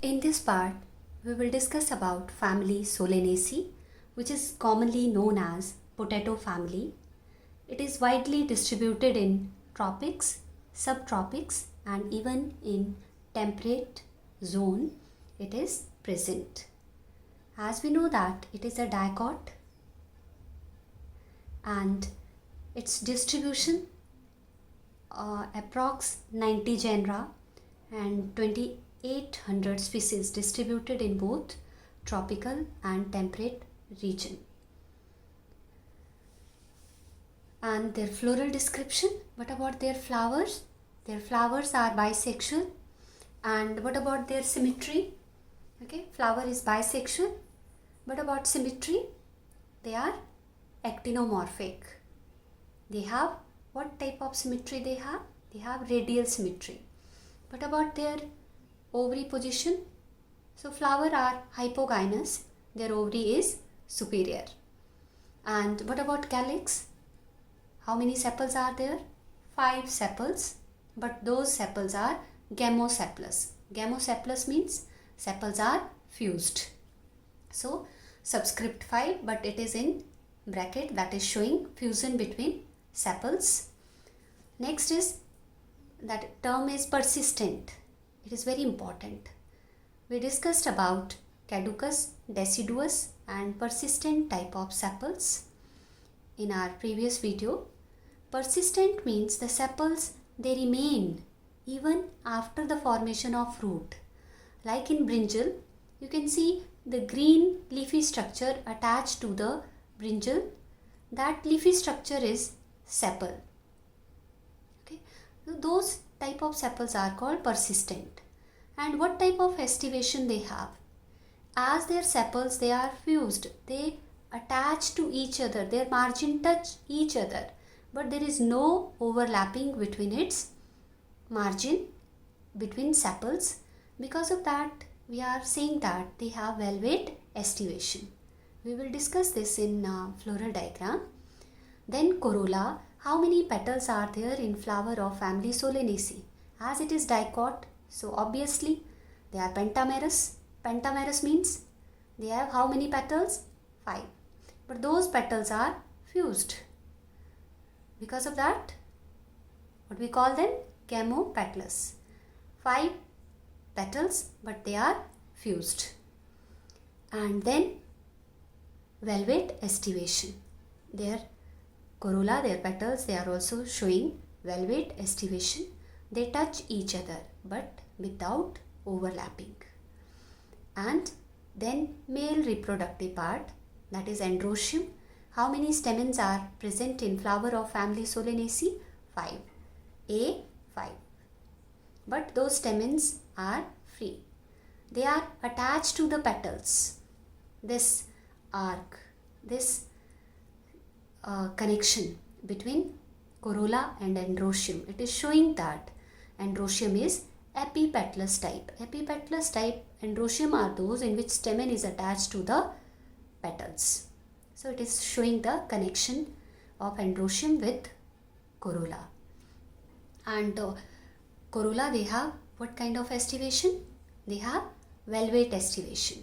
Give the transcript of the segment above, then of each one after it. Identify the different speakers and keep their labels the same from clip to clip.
Speaker 1: In this part, we will discuss about family Solanaceae, which is commonly known as potato family. It is widely distributed in tropics, subtropics, and even in temperate zone it is present. As we know that it is a dicot and its distribution approx 90 genera and 2800 species distributed in both tropical and temperate region. And their floral description, what about their flowers? Their flowers are bisexual. And what about their symmetry? Okay, flower is bisexual. What about symmetry? They are actinomorphic. They have what type of symmetry they have? They have radial symmetry. What about their ovary position? So flower are hypogynous. Their ovary is superior. And what about calyx? How many sepals are there? 5 sepals. But those sepals are gamosepalous. Gamosepalous means sepals are fused. So subscript 5, but it is in bracket, that is showing fusion between sepals. Next is that term is persistent. It is very important. We discussed about caducous, deciduous and persistent type of sepals in our previous video. Persistent means the sepals, they remain even after the formation of fruit. Like in brinjal, you can see the green leafy structure attached to the brinjal. That leafy structure is sepal. Okay, so those type of sepals are called persistent. And what type of estivation they have? As their sepals, they are fused, they attach to each other, their margin touch each other, but there is no overlapping between its margin between sepals. Because of that, we are saying that they have valvate estivation. We will discuss this in floral diagram. Then corolla. How many petals are there in flower of family Solanaceae? As it is dicot, so obviously they are pentamerous. Pentamerous means they have how many petals? 5. But those petals are fused. Because of that, what we call them? Gamopetalous. 5 petals, but they are fused. And then valvate estivation. Their corolla, their petals, they are also showing valvate estivation. They touch each other but without overlapping. And then male reproductive part, that is androecium. How many stamens are present in flower of family Solanaceae? 5. 5. But those stamens are free. They are attached to the petals. This arc, this connection between corolla and androecium, it is showing that androecium is epipetalous type. Epipetalous type androecium are those in which stamen is attached to the petals. So it is showing the connection of androecium with corolla. And corolla, they have what kind of estivation? They have valvate estivation.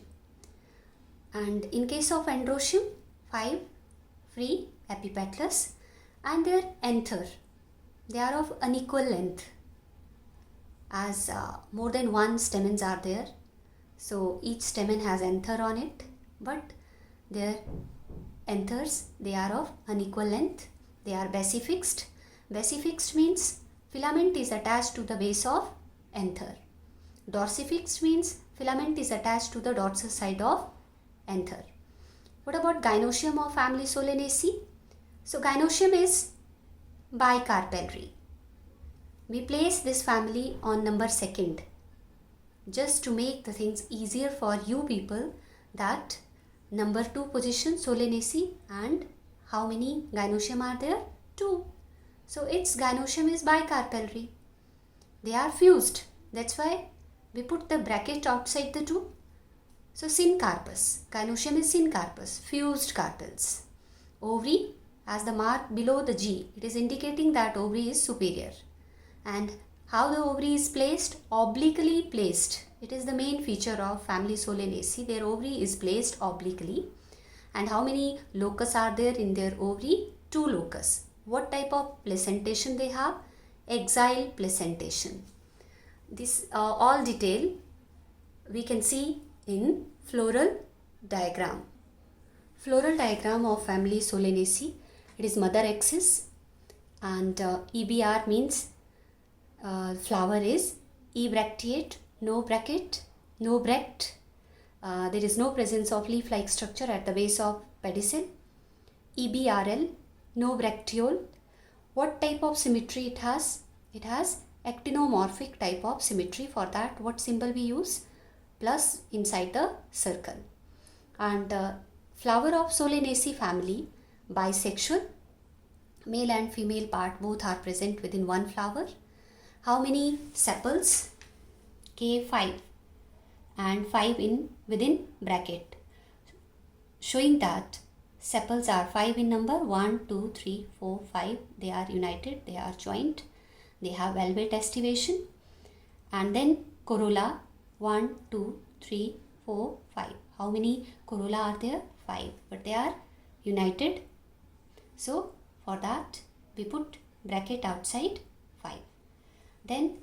Speaker 1: And in case of androecium, 5 free epipetalous, and their anther, they are of unequal length, as more than one stamens are there. So each stamen has anther on it, but their anthers, they are of unequal length. They are basifixed. Basifixed means filament is attached to the base of anther. Dorsifixed means filament is attached to the dorsal side of anther. What about gynoecium of family Solanaceae? So gynoecium is bicarpellary. We place this family on number 2nd just to make the things easier for you people, that number 2 position Solanaceae and how many gynoecium are there? 2. So its gynoecium is bicarpellary. They are fused. That's why we put the bracket outside the 2. So syncarpous. Gynoecium is syncarpous, fused carpels. Ovary, as the mark below the G, it is indicating that ovary is superior. And how the ovary is placed? Obliquely placed. It is the main feature of family Solanaceae. Their ovary is placed obliquely. And how many locus are there in their ovary? 2 locus. What type of placentation they have? Axile placentation. This all detail we can see in floral diagram. Floral diagram of family Solanaceae. It is mother axis, and EBR means flower is ebracteate, no bracket, no bract. There is no presence of leaf-like structure at the base of pedicel. EBRL, no bracteole. What type of symmetry it has? It has actinomorphic type of symmetry. For that, what symbol we use? Plus inside the circle. And flower of Solanaceae family, bisexual. Male and female part both are present within one flower. How many sepals? K5 and 5 within bracket, showing that sepals are 5 in number. 1, 2, 3, 4, 5. They are united, they are joint, they have velvet estivation. And then corolla 1, 2, 3, 4, 5. How many corolla are there? 5, but they are united. So for that we put bracket outside 5. Then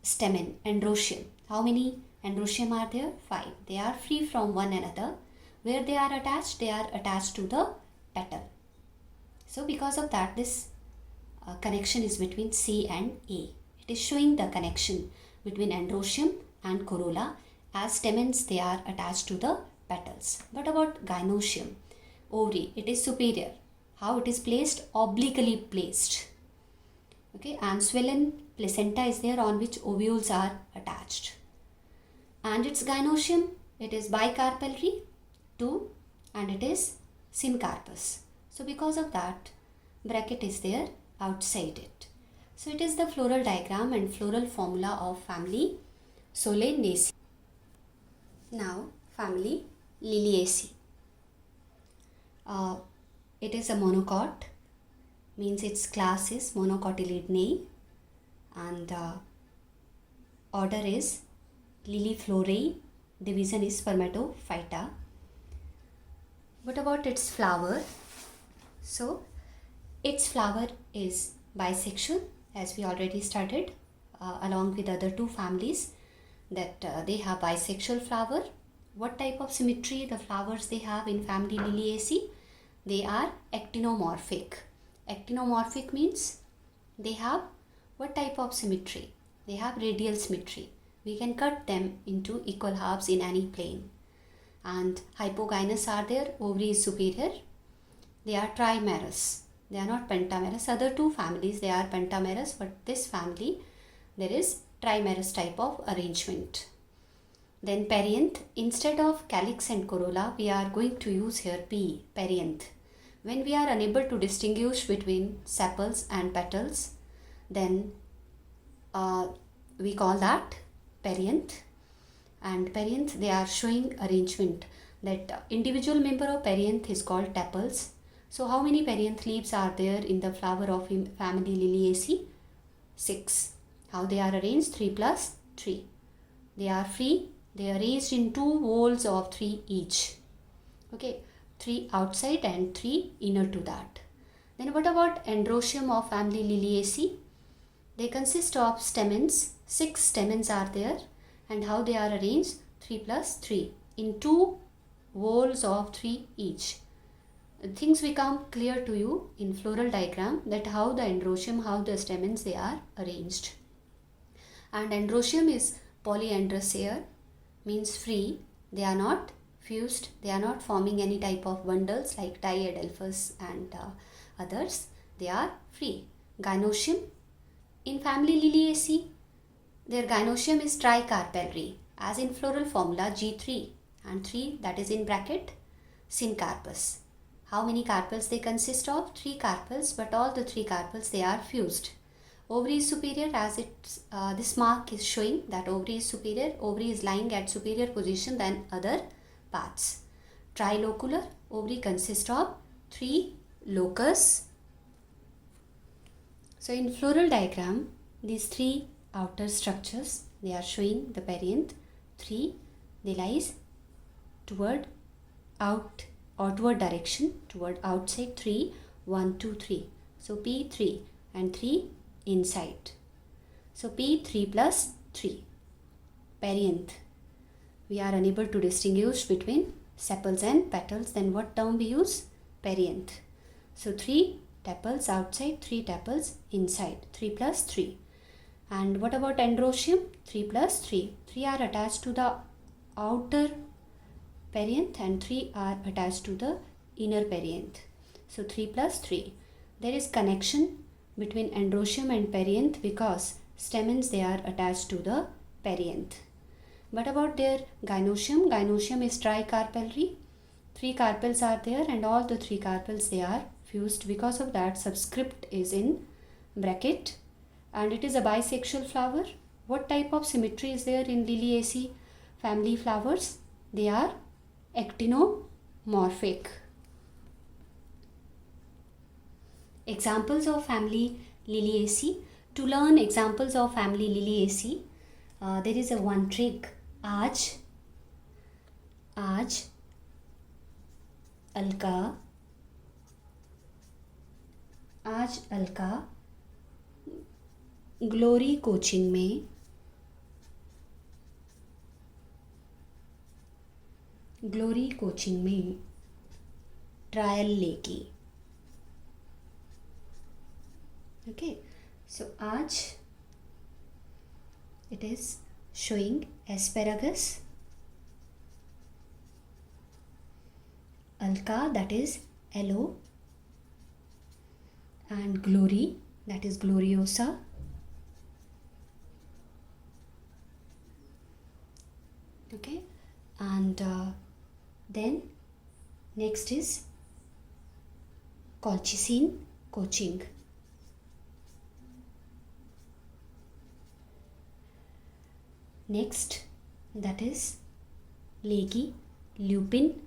Speaker 1: stamen, androecium. How many androecium are there? 5. They are free from one another. Where they are attached? They are attached to the petal. So because of that, this connection is between C and A. It is showing the connection between androecium and corolla. As stamens, they are attached to the petals. What about gynoecium? Ovary, it is superior. How it is placed? Obliquely placed. Okay, and swollen placenta is there on which ovules are attached. And its gynoecium, it is bicarpellary 2, and it is syncarpous. So because of that, bracket is there outside it. So it is the floral diagram and floral formula of family Solanaceae. Now family Liliaceae. It is a monocot, means its class is Monocotyledonei, and order is Liliflorae, division is Spermatophyta. What about its flower? So its flower is bisexual, as we already studied, along with other 2 families, that they have bisexual flower. What type of symmetry the flowers they have in family Liliaceae? They are actinomorphic. Actinomorphic means they have what type of symmetry? They have radial symmetry. We can cut them into equal halves in any plane. And hypogynous are there, ovary is superior. They are trimerous. They are not pentamerous. Other 2 families, they are pentamerous, but this family, there is trimerous type of arrangement. Then perianth, instead of calyx and corolla, we are going to use here P, perianth. When we are unable to distinguish between sepals and petals, then we call that perianth. And perianth, they are showing arrangement that individual member of perianth is called tepals. So how many perianth leaves are there in the flower of family Liliaceae? 6. How they are arranged? 3 plus 3. They are free. They are arranged in 2 whorls of 3 each. Okay, 3 outside and 3 inner to that. Then what about androecium of family Liliaceae? They consist of stamens. 6 stamens are there. And how they are arranged? 3 plus 3 in 2 whorls of 3 each. Things become clear to you in floral diagram, that how the androecium, how the stamens they are arranged. And androecium is polyandrous here, means free. They are not fused. They are not forming any type of bundles like diadelphous and others. They are free. Gynoecium, in family Liliaceae, their gynoecium is tricarpellary, as in floral formula G3, and 3, that is in bracket, syncarpous. How many carpels they consist of? 3 carpels, but all the 3 carpels they are fused. Ovary is superior, as this mark is showing that ovary is superior. Ovary is lying at superior position than other parts. Trilocular, ovary consists of 3 locus. So in floral diagram, these 3 outer structures, they are showing the perianth. 3, they lies toward out, outward direction, toward outside. 3, 1, 2, 3. So P3 and 3 inside. So P3 plus 3. Perianth. We are unable to distinguish between sepals and petals. Then what term we use? Perianth. So 3 tepals outside, 3 tepals inside. 3 plus 3. And what about androecium? 3 plus 3. 3 are attached to the outer perianth and 3 are attached to the inner perianth. So 3 plus 3. There is connection between androecium and perianth because stamens, they are attached to the perianth. What about their gynoecium? Gynoecium is tricarpellary. 3 carpels are there and all the 3 carpels, they are fused. Because of that, subscript is in bracket and it is a bisexual flower. What type of symmetry is there in Liliaceae family flowers? They are actinomorphic. Examples of family Liliaceae. To learn examples of family Liliaceae, there is a one trick. आज Alka glory coaching में trial लेगी. Okay, so आज it is showing asparagus. Alka, that is yellow, and glory, that is gloriosa. Okay, and then next is colchicine, coaching. Next, that is legi, lupin,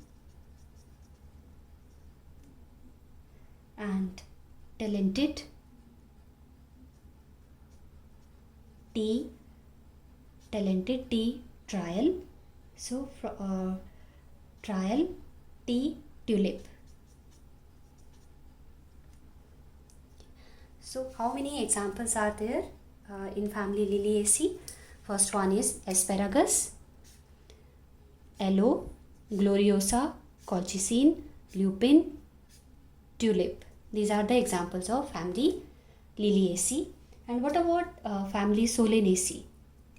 Speaker 1: and talented, tea, trial. So trial, tea, tulip. So how many examples are there in family Liliaceae? First one is asparagus, aloe, gloriosa, colchicine, lupin, tulip. These are the examples of family Liliaceae. And what about family Solanaceae?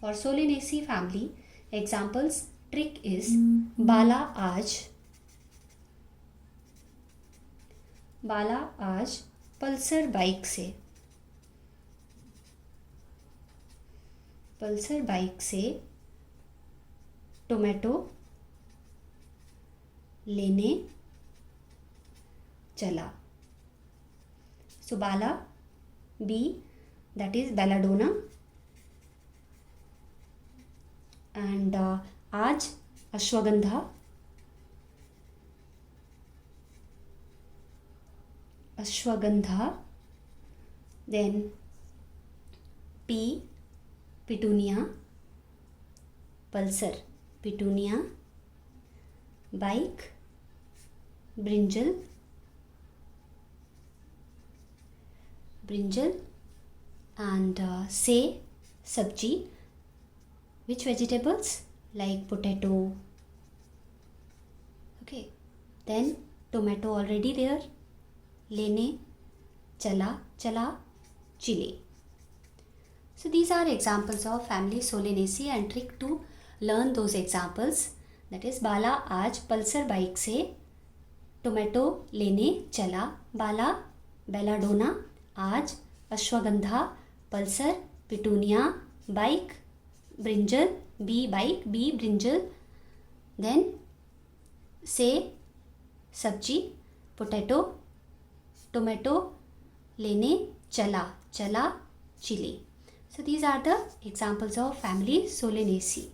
Speaker 1: For Solanaceae family, examples trick is बाला आज Pulsar bike से tomato लेने चला. So Bala, B, that is belladonna, and आज ashwagandha, then P, petunia, pulsar, petunia, bike, brinjal, and say, sabji. Which vegetables? Like potato. Okay, then tomato already there. Lene, chala, chili. So these are examples of family Solanaceae, and trick to learn those examples. That is बाला आज Pulsar bike से tomato लेने चला. बाला belladonna, आज ashwagandha, Pulsar petunia, bike brinjal, B bike, B brinjal, then से सब्जी potato, tomato लेने चला chilli. So these are the examples of family Solanaceae.